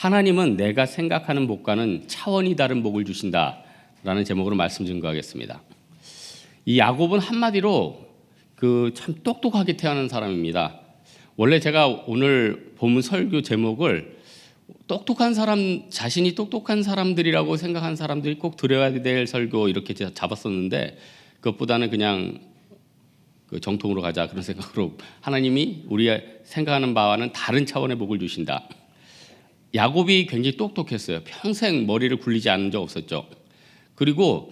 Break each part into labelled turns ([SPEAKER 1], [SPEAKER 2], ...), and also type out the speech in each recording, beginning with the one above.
[SPEAKER 1] 하나님은 내가 생각하는 복과는 차원이 다른 복을 주신다라는 제목으로 말씀 증거하겠습니다. 이 야곱은 한마디로 참 똑똑하게 태어난 사람입니다. 원래 제가 오늘 본문 설교 제목을 똑똑한 사람, 자신이 똑똑한 사람들이라고 생각한 사람들이 꼭 들어야 될 설교 이렇게 잡았었는데, 그것보다는 그냥 정통으로 가자 그런 생각으로 하나님이 우리가 생각하는 바와는 다른 차원의 복을 주신다. 야곱이 굉장히 똑똑했어요. 평생 머리를 굴리지 않은 적 없었죠. 그리고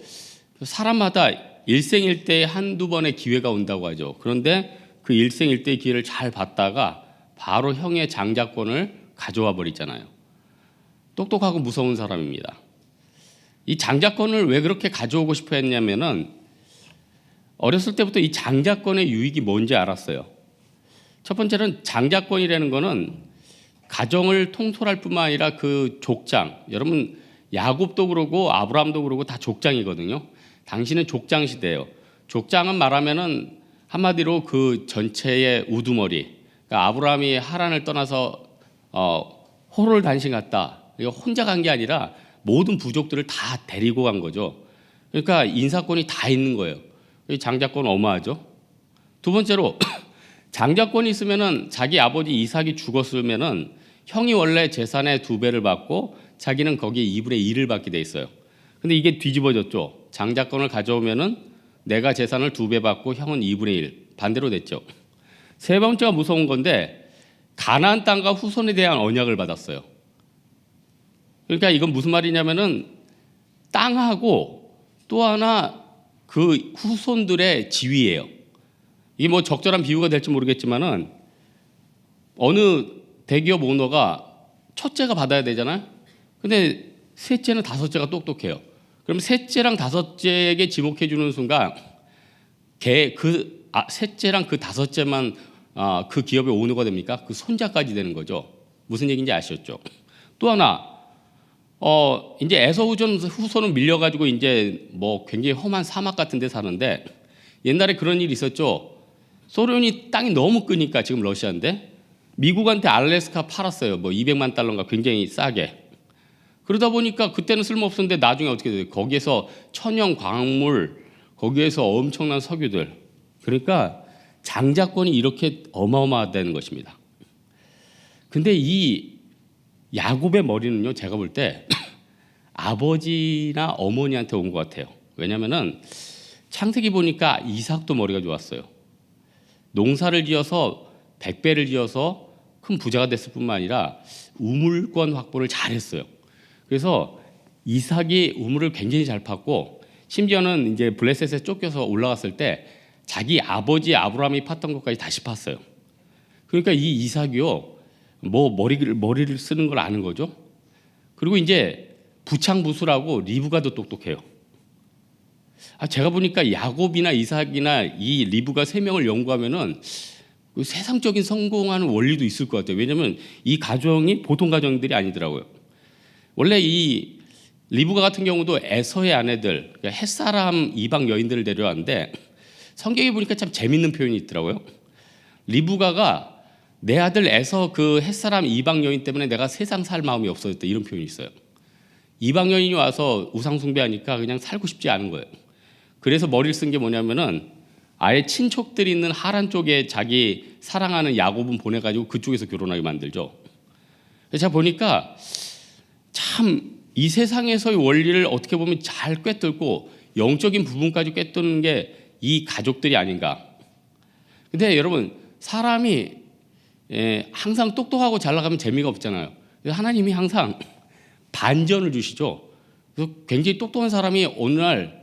[SPEAKER 1] 사람마다 일생일대에 한두 번의 기회가 온다고 하죠. 그런데 그 일생일대의 기회를 잘 받다가 바로 형의 장자권을 가져와 버리잖아요. 똑똑하고 무서운 사람입니다. 이 장자권을 왜 그렇게 가져오고 싶어 했냐면은 어렸을 때부터 이 장자권의 유익이 뭔지 알았어요. 첫 번째는 장자권이라는 거는 가정을 통솔할 뿐만 아니라 그 족장, 여러분 야곱도 그러고 아브라함도 그러고 다 족장이거든요. 당신은 족장 시대예요. 족장은 말하면은 한마디로 그 전체의 우두머리. 그러니까 아브라함이 하란을 떠나서 호를 단신 갔다. 혼자 간 게 아니라 모든 부족들을 다 데리고 간 거죠. 그러니까 인사권이 다 있는 거예요. 장자권 어마하죠. 두 번째로 장자권이 있으면은 자기 아버지 이삭이 죽었으면은 형이 원래 재산의 2배를 받고 자기는 거기에 2분의 1을 받게 돼 있어요. 근데 이게 뒤집어졌죠. 장자권을 가져오면은 내가 재산을 2배 받고 형은 2분의 1 반대로 됐죠. 세 번째가 무서운 건데 가나안 땅과 후손에 대한 언약을 받았어요. 그러니까 이건 무슨 말이냐면은 땅하고 또 하나 그 후손들의 지위예요. 이게 뭐 적절한 비유가 될지 모르겠지만은 어느 대기업 오너가 첫째가 받아야 되잖아요. 근데 셋째는 다섯째가 똑똑해요. 그럼 셋째랑 다섯째에게 지목해 주는 순간 셋째랑 그 다섯째만 그 기업의 오너가 됩니까? 그 손자까지 되는 거죠. 무슨 얘기인지 아셨죠? 또 하나 이제 에서 후손은 밀려가지고 이제 뭐 굉장히 험한 사막 같은 데 사는데 옛날에 그런 일이 있었죠. 소련이 땅이 너무 끄니까 지금 러시아인데 미국한테 알래스카 팔았어요. 뭐 200만 달러인가 굉장히 싸게. 그러다 보니까 그때는 쓸모없었는데 나중에 어떻게 돼요? 거기에서 천연 광물, 거기에서 엄청난 석유들. 그러니까 장자권이 이렇게 어마어마하다는 것입니다. 근데 이 야곱의 머리는요, 제가 볼 때 아버지나 어머니한테 온 것 같아요. 왜냐면은 창세기 보니까 이삭도 머리가 좋았어요. 농사를 지어서 100배를 지어서 큰 부자가 됐을 뿐만 아니라 우물권 확보를 잘했어요. 그래서 이삭이 우물을 굉장히 잘 팠고 심지어는 이제 블레셋에 쫓겨서 올라갔을 때 자기 아버지 아브라함이 팠던 것까지 다시 팠어요. 그러니까 이 이삭이요, 뭐 머리를 쓰는 걸 아는 거죠. 그리고 이제 부창부수라고 리브가 더 똑똑해요. 제가 보니까 야곱이나 이삭이나 이 리브가 3명을 연구하면은 그 세상적인 성공하는 원리도 있을 것 같아요. 왜냐하면 이 가정이 보통 가정들이 아니더라고요. 원래 이 리브가 같은 경우도 에서의 아내들, 그러니까 햇사람 이방 여인들을 데려왔는데 성경에 보니까 참 재밌는 표현이 있더라고요. 리브가가 내 아들 에서 그 햇사람 이방 여인 때문에 내가 세상 살 마음이 없어졌다 이런 표현이 있어요. 이방 여인이 와서 우상 숭배하니까 그냥 살고 싶지 않은 거예요. 그래서 머리를 쓴 게 뭐냐면은 아예 친척들이 있는 하란 쪽에 자기 사랑하는 야곱은 보내가지고 그쪽에서 결혼하게 만들죠. 제가 보니까 참 이 세상에서의 원리를 어떻게 보면 잘 꿰뚫고 영적인 부분까지 꿰뚫는 게 이 가족들이 아닌가. 근데 여러분 사람이 항상 똑똑하고 잘 나가면 재미가 없잖아요. 하나님이 항상 반전을 주시죠. 그래서 굉장히 똑똑한 사람이 어느 날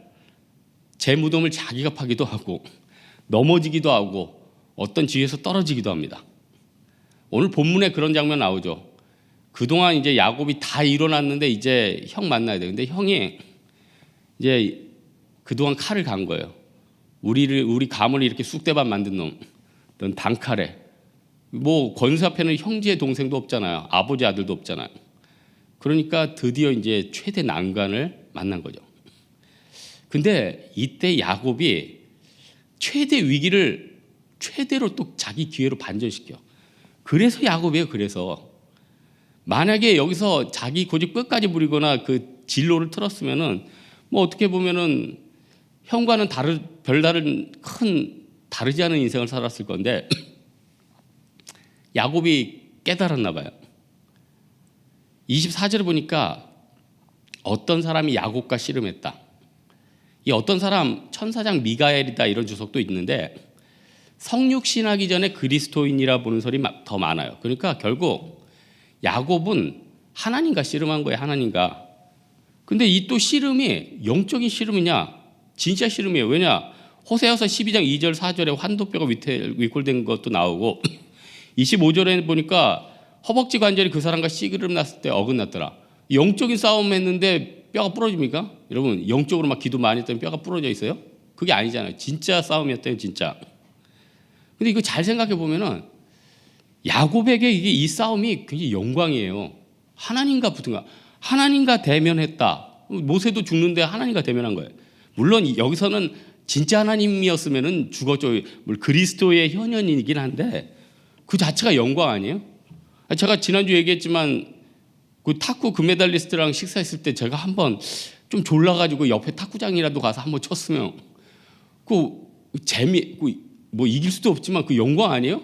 [SPEAKER 1] 제 무덤을 자기가 파기도 하고 넘어지기도 하고 어떤 지위에서 떨어지기도 합니다. 오늘 본문에 그런 장면 나오죠. 그동안 이제 야곱이 다 일어났는데 이제 형 만나야 돼. 근데 형이 이제 그동안 칼을 간 거예요. 우리 가문을 이렇게 쑥대밭 만든 놈, 넌 단칼에. 뭐 권수 앞에는 형제 동생도 없잖아요. 아버지 아들도 없잖아요. 그러니까 드디어 이제 최대 난관을 만난 거죠. 근데 이때 야곱이 최대 위기를 최대로 또 자기 기회로 반전시켜. 그래서 야곱이에요. 그래서 만약에 여기서 자기 고집 끝까지 부리거나 그 진로를 틀었으면은 뭐 어떻게 보면은 형과는 별다른 다르지 않은 인생을 살았을 건데 야곱이 깨달았나 봐요. 24절에 보니까 어떤 사람이 야곱과 씨름했다. 이 어떤 사람 천사장 미가엘이다 이런 주석도 있는데 성육신하기 전에 그리스도인이라 보는 설이 더 많아요. 그러니까 결국 야곱은 하나님과 씨름한 거예요. 하나님과. 근데 이 또 씨름이 영적인 씨름이냐 진짜 씨름이에요. 왜냐 호세아서 12장 2절 4절에 환도뼈가 위골된 것도 나오고 25절에 보니까 허벅지 관절이 그 사람과 씨름 났을 때 어긋났더라. 영적인 싸움 했는데 뼈가 부러집니까? 여러분 영적으로 막 기도 많이 했더니 뼈가 부러져 있어요? 그게 아니잖아요. 진짜 싸움이었대요. 진짜. 근데 이거 잘 생각해 보면은 야곱에게 이게 이 싸움이 굉장히 영광이에요. 하나님과 붙은 거. 하나님과 대면했다. 모세도 죽는데 하나님과 대면한 거예요. 물론 여기서는 진짜 하나님이었으면은 죽었죠. 그리스도의 현현이긴 한데 그 자체가 영광 아니에요? 제가 지난주 얘기했지만 그 탁구 금메달리스트랑 식사했을 때 제가 한번 좀 졸라가지고 옆에 탁구장이라도 가서 한번 쳤으면 뭐 이길 수도 없지만 그 영광 아니에요?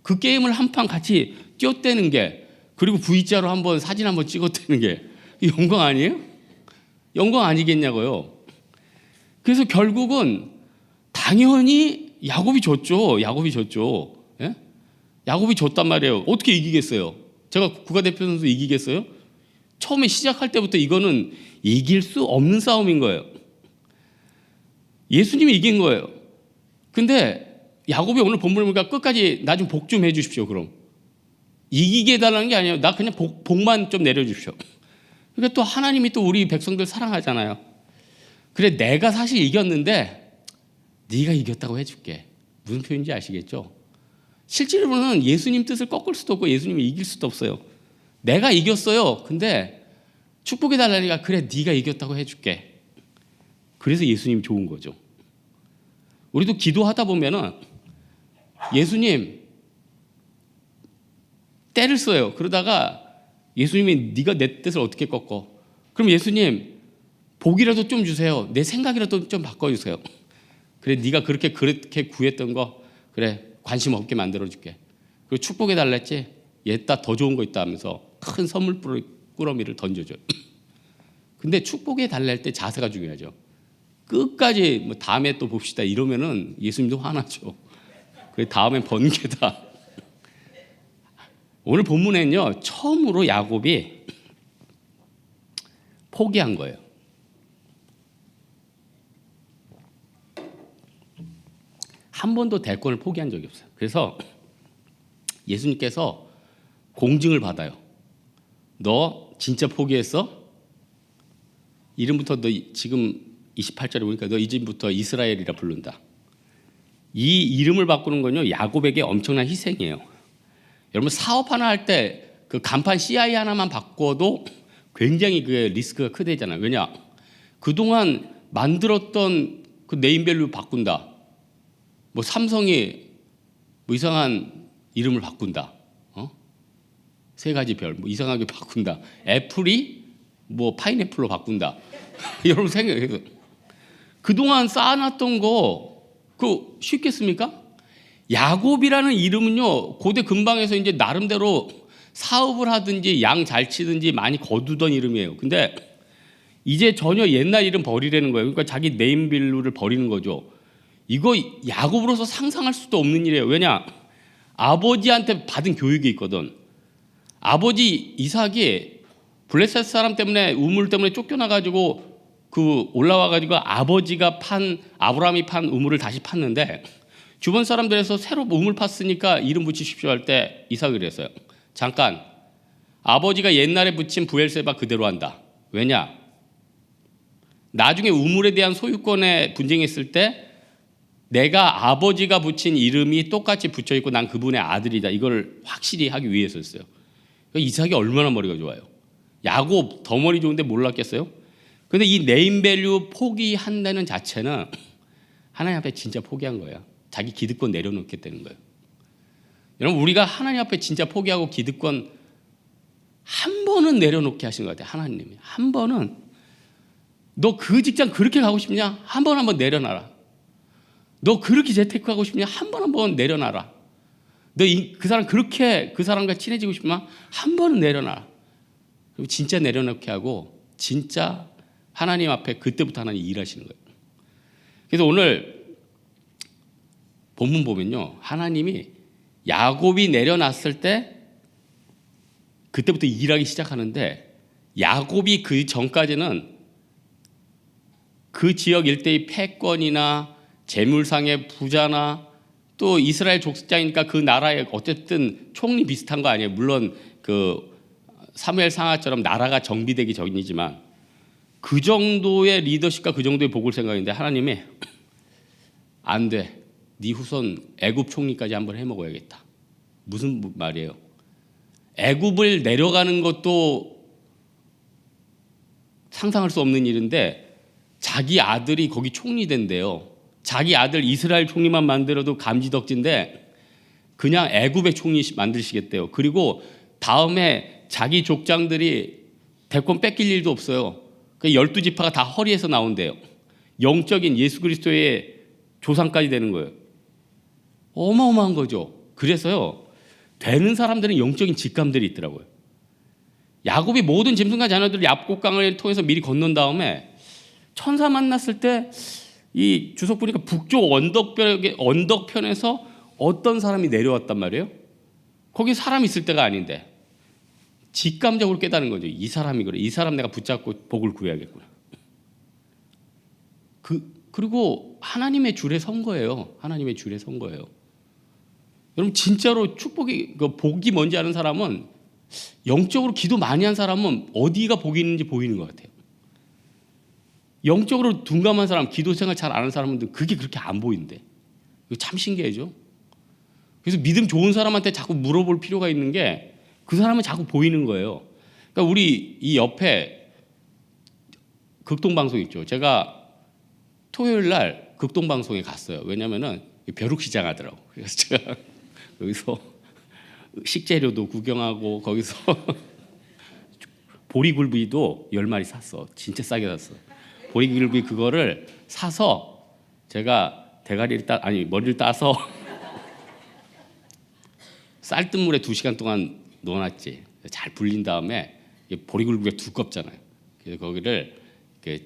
[SPEAKER 1] 그 게임을 한 판 같이 뛰어대는 게 그리고 V자로 한번 사진 한번 찍어대는 게 영광 아니에요? 영광 아니겠냐고요. 그래서 결국은 당연히 야곱이 졌죠. 야곱이 졌죠. 예? 야곱이 졌단 말이에요. 어떻게 이기겠어요? 제가 국가대표 선수 이기겠어요? 처음에 시작할 때부터 이거는 이길 수 없는 싸움인 거예요. 예수님이 이긴 거예요. 근데 야곱이 오늘 본문을 보니까 끝까지 나 좀 복 좀 해주십시오. 그럼 이기게 해달라는 게 아니에요. 나 그냥 복만 좀 내려주십시오. 그러니까 또 하나님이 또 우리 백성들 사랑하잖아요. 그래 내가 사실 이겼는데 네가 이겼다고 해줄게. 무슨 표현인지 아시겠죠? 실제로는 예수님 뜻을 꺾을 수도 없고 예수님이 이길 수도 없어요. 내가 이겼어요. 근데 축복해 달라니까 그래 네가 이겼다고 해줄게. 그래서 예수님이 좋은 거죠. 우리도 기도하다 보면은 예수님 때를 써요. 그러다가 예수님이 네가 내 뜻을 어떻게 꺾어? 그럼 예수님 복이라도 좀 주세요. 내 생각이라도 좀 바꿔주세요. 그래 네가 그렇게 구했던 거 그래 관심 없게 만들어줄게. 그리고 축복해 달랬지? 얘따 더 좋은 거 있다 하면서 큰 선물 꾸러미를 던져줘요. 근데 축복해 달랄 때 자세가 중요하죠. 끝까지 뭐 다음에 또 봅시다 이러면은 예수님도 화나죠. 그래 다음엔 번개다. 오늘 본문에는요 처음으로 야곱이 포기한 거예요. 한 번도 대권을 포기한 적이 없어요. 그래서 예수님께서 공증을 받아요. 너 진짜 포기했어? 이름부터 너 지금 28절에 보니까 너 이제부터 이스라엘이라 부른다. 이 이름을 바꾸는 건요 야곱에게 엄청난 희생이에요. 여러분 사업 하나 할 때 그 간판 CI 하나만 바꿔도 굉장히 그 리스크가 크대잖아요. 왜냐? 그동안 만들었던 그 네임밸류 바꾼다. 뭐 삼성이 뭐 이상한 이름을 바꾼다. 세 가지 별 뭐 이상하게 바꾼다. 애플이 뭐 파인애플로 바꾼다. 여러분 생각해요. 그동안 쌓아놨던 거 그 쉽겠습니까? 야곱이라는 이름은요 고대 근방에서 이제 나름대로 사업을 하든지 양 잘 치든지 많이 거두던 이름이에요. 근데 이제 전혀 옛날 이름 버리라는 거예요. 그러니까 자기 네임밸류를 버리는 거죠. 이거 야곱으로서 상상할 수도 없는 일이에요. 왜냐? 아버지한테 받은 교육이 있거든. 아버지 이삭이 블레셋 사람 때문에 우물 때문에 쫓겨나가지고 그 올라와가지고 아버ram이 판 우물을 다시 팠는데 주변 사람들에서 새로 우물 팠으니까 이름 붙이십시오 할 때 이삭이 그랬어요. 잠깐 아버지가 옛날에 붙인 부엘세바 그대로 한다. 왜냐? 나중에 우물에 대한 소유권에 분쟁했을 때 내가 아버지가 붙인 이름이 똑같이 붙여있고 난 그분의 아들이다. 이걸 확실히 하기 위해서였어요. 이삭이 얼마나 머리가 좋아요. 야곱 더 머리 좋은데 몰랐겠어요? 근데 이 네임밸류 포기한다는 자체는 하나님 앞에 진짜 포기한 거예요. 자기 기득권 내려놓겠다는 거예요. 여러분 우리가 하나님 앞에 진짜 포기하고 기득권 번은 내려놓게 하신 것 같아요. 하나님이 한 번은 너 그 직장 그렇게 가고 싶냐? 한번 내려놔라. 너 그렇게 재테크하고 싶냐? 한번 내려놔라. 너 그 사람 그렇게 그 사람과 친해지고 싶으면 한 번은 내려놔라. 그리고 진짜 내려놓게 하고 진짜 하나님 앞에 그때부터 하나님 일하시는 거예요. 그래서 오늘 본문 보면요, 하나님이 야곱이 내려놨을 때 그때부터 일하기 시작하는데, 야곱이 그 전까지는 그 지역 일대의 패권이나 재물상의 부자나 또 이스라엘 족장이니까 그 나라의 어쨌든 총리 비슷한 거 아니에요. 물론 그 사무엘 상하처럼 나라가 정비되기 전이지만 그 정도의 리더십과 그 정도의 복을 생각했는데 하나님이 안 돼. 네 후손 애굽 총리까지 한번 해먹어야겠다. 무슨 말이에요? 애굽을 내려가는 것도 상상할 수 없는 일인데 자기 아들이 거기 총리 된대요. 자기 아들 이스라엘 총리만 만들어도 감지덕지인데 그냥 애굽의 총리 만드시겠대요. 그리고 다음에 자기 족장들이 대권 뺏길 일도 없어요. 그 12지파가 다 허리에서 나온대요. 영적인 예수 그리스도의 조상까지 되는 거예요. 어마어마한 거죠. 그래서요, 되는 사람들은 영적인 직감들이 있더라고요. 야곱이 모든 짐승과 자녀들을 얍곡강을 통해서 미리 건넌 다음에 천사 만났을 때 이 주석 보니까 북쪽 언덕편에서 어떤 사람이 내려왔단 말이에요. 거기 사람이 있을 때가 아닌데 직감적으로 깨닫는 거죠. 이 사람이 그래. 이 사람 내가 붙잡고 복을 구해야겠구나. 그리고 하나님의 줄에 선 거예요. 하나님의 줄에 선 거예요. 여러분 진짜로 축복이 복이 뭔지 아는 사람은, 영적으로 기도 많이 한 사람은 어디가 복이 있는지 보이는 것 같아요. 영적으로 둔감한 사람, 기도 생활 잘 안 하는 사람은 그게 그렇게 안 보이는데 이거 참 신기하죠. 그래서 믿음 좋은 사람한테 자꾸 물어볼 필요가 있는 게 그 사람은 자꾸 보이는 거예요. 그러니까 우리 이 옆에 극동방송 있죠. 제가 토요일 날 극동방송에 갔어요. 왜냐면은 벼룩시장 하더라고. 그래서 제가 여기서 식재료도 구경하고 거기서 보리굴비도 10마리 샀어. 진짜 싸게 샀어. 보리굴비 그거를 사서 제가 머리를 따서 쌀뜨물에 2시간 동안 넣어놨지. 잘 불린 다음에 보리굴비가 두껍잖아요. 그래서 거기를 이렇게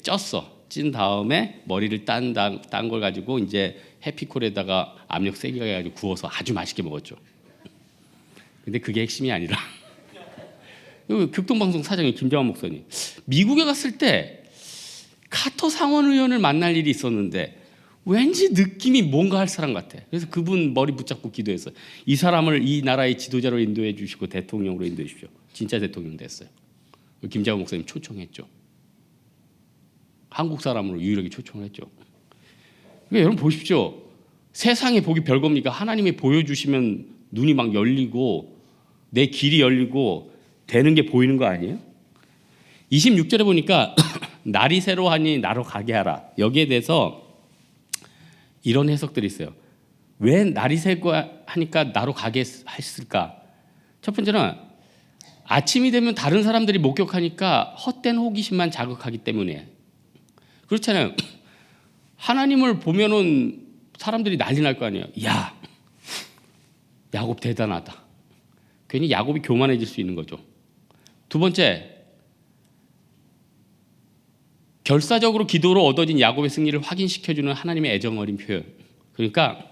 [SPEAKER 1] 찐 다음에 머리를 딴 걸 가지고 이제 해피콜에다가 압력 세게 해가지고 구워서 아주 맛있게 먹었죠. 근데 그게 핵심이 아니라 극동방송 사장님 김정환 목사님, 미국에 갔을 때 카터 상원 의원을 만날 일이 있었는데 왠지 느낌이 뭔가 할 사람 같아. 그래서 그분 머리 붙잡고 기도했어요. 이 사람을 이 나라의 지도자로 인도해 주시고 대통령으로 인도해 주십시오. 진짜 대통령 됐어요. 김정환 목사님 초청했죠. 한국 사람으로 유일하게 초청을 했죠. 그러니까 여러분 보십시오. 세상에 복이 별겁니까? 하나님이 보여주시면 눈이 막 열리고 내 길이 열리고 되는 게 보이는 거 아니에요? 26절에 보니까 날이 새로하니 나로 가게 하라. 여기에 대해서 이런 해석들이 있어요. 왜 날이 새로하니까 나로 가게 했을까? 첫 번째는 아침이 되면 다른 사람들이 목격하니까 헛된 호기심만 자극하기 때문에. 그렇잖아요. 하나님을 보면은 사람들이 난리 날 거 아니에요. 야, 야곱 대단하다. 괜히 야곱이 교만해질 수 있는 거죠. 두 번째, 결사적으로 기도로 얻어진 야곱의 승리를 확인시켜주는 하나님의 애정 어린 표현. 그러니까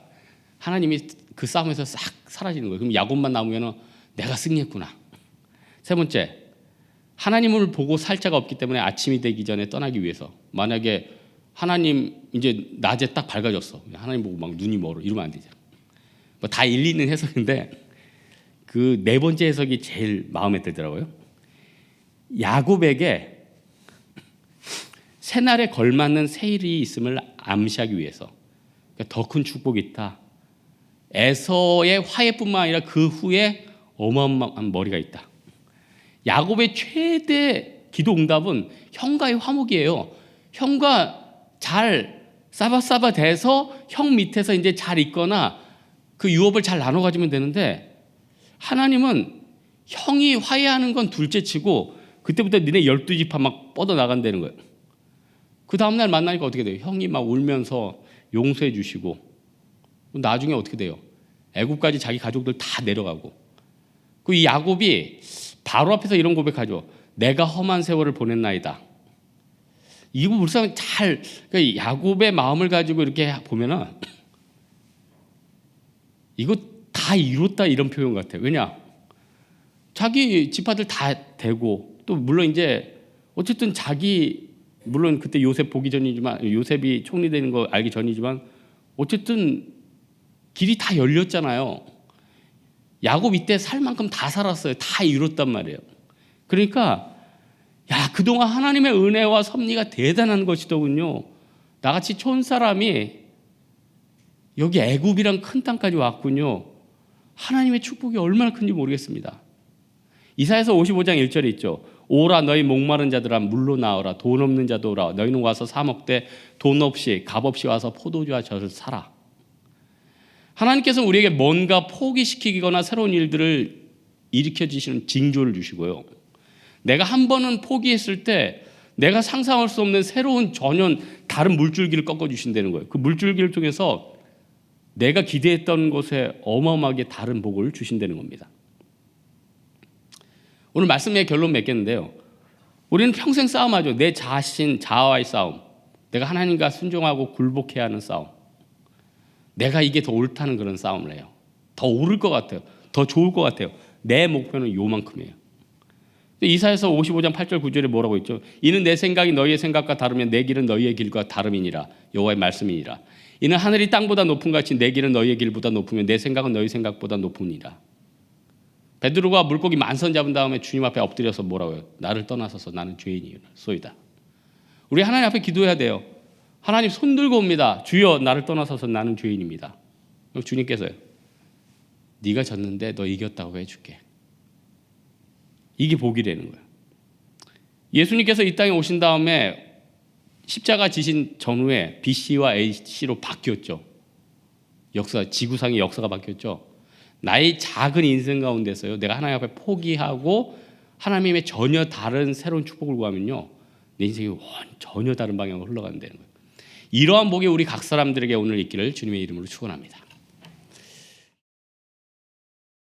[SPEAKER 1] 하나님이 그 싸움에서 싹 사라지는 거예요. 그럼 야곱만 남으면 내가 승리했구나. 세 번째, 하나님을 보고 살 자가 없기 때문에 아침이 되기 전에 떠나기 위해서. 만약에 하나님 이제 낮에 딱 밝아졌어. 하나님 보고 막 눈이 멀어. 이러면 안 되잖아. 뭐 다 일리 있는 해석인데 그 네 번째 해석이 제일 마음에 들더라고요. 야곱에게 새날에 걸맞는 세일이 있음을 암시하기 위해서. 그러니까 더 큰 축복이 있다. 에서의 화해뿐만 아니라 그 후에 어마어마한 머리가 있다. 야곱의 최대 기도 응답은 형과의 화목이에요. 형과 잘 싸바싸바 돼서 형 밑에서 이제 잘 있거나 그 유업을 잘 나눠 가지면 되는데, 하나님은 형이 화해하는 건 둘째치고 그때부터 니네 12지파 막 뻗어나간다는 거예요. 그 다음날 만나니까 어떻게 돼요? 형이 막 울면서 용서해 주시고 나중에 어떻게 돼요? 애굽까지 자기 가족들 다 내려가고 그 이 야곱이 바로 앞에서 이런 고백하죠. 내가 험한 세월을 보냈나이다. 이거 물상 잘 그러니까 야곱의 마음을 가지고 이렇게 보면은 이거 다 이뤘다 이런 표현 같아요. 왜냐? 자기 지파들 다 되고 또 물론 이제 어쨌든 자기 물론 그때 요셉 보기 전이지만 요셉이 총리 되는 거 알기 전이지만 어쨌든 길이 다 열렸잖아요. 야곱 이때 살 만큼 다 살았어요. 다 이뤘단 말이에요. 그러니까 야 그동안 하나님의 은혜와 섭리가 대단한 것이더군요. 나같이 촌 사람이 여기 애굽이란 큰 땅까지 왔군요. 하나님의 축복이 얼마나 큰지 모르겠습니다. 이사야서 55장 1절에 있죠. 오라 너희 목마른 자들아 물로 나오라 돈 없는 자도 오라 너희는 와서 사 먹되 돈 없이 값 없이 와서 포도주와 젖을 사라. 하나님께서 우리에게 뭔가 포기시키거나 새로운 일들을 일으켜 주시는 징조를 주시고요. 내가 한 번은 포기했을 때 내가 상상할 수 없는 새로운 전혀 다른 물줄기를 꺾어 주신다는 거예요. 그 물줄기를 통해서 내가 기대했던 것에 어마어마하게 다른 복을 주신다는 겁니다. 오늘 말씀의 결론 맺겠는데요. 우리는 평생 싸움하죠. 내 자신, 자아와의 싸움. 내가 하나님과 순종하고 굴복해야 하는 싸움. 내가 이게 더 옳다는 그런 싸움을 해요. 더 옳을 것 같아요. 더 좋을 것 같아요. 내 목표는 요만큼이에요. 이사야서 55장 8절 9절에 뭐라고 있죠? 이는 내 생각이 너희의 생각과 다르면 내 길은 너희의 길과 다름이니라. 여호와의 말씀이니라. 이는 하늘이 땅보다 높은 같이 내 길은 너희의 길보다 높으면 내 생각은 너희 생각보다 높으니라. 베드로가 물고기 만선 잡은 다음에 주님 앞에 엎드려서 뭐라고 해요? 나를 떠나서서 나는 죄인이소이다. 우리 하나님 앞에 기도해야 돼요. 하나님 손 들고 옵니다. 주여 나를 떠나서서 나는 죄인입니다. 주님께서요. 네가 졌는데 너 이겼다고 해줄게. 이게 복이라는 거예요. 예수님께서 이 땅에 오신 다음에 십자가 지신 전후에 BC와 AC로 바뀌었죠. 지구상의 역사가 바뀌었죠. 나의 작은 인생 가운데서요. 내가 하나님 앞에 포기하고 하나님의 전혀 다른 새로운 축복을 구하면요. 내 인생이 전혀 다른 방향으로 흘러간다는 거예요. 이러한 복이 우리 각 사람들에게 오늘 있기를 주님의 이름으로 축원합니다.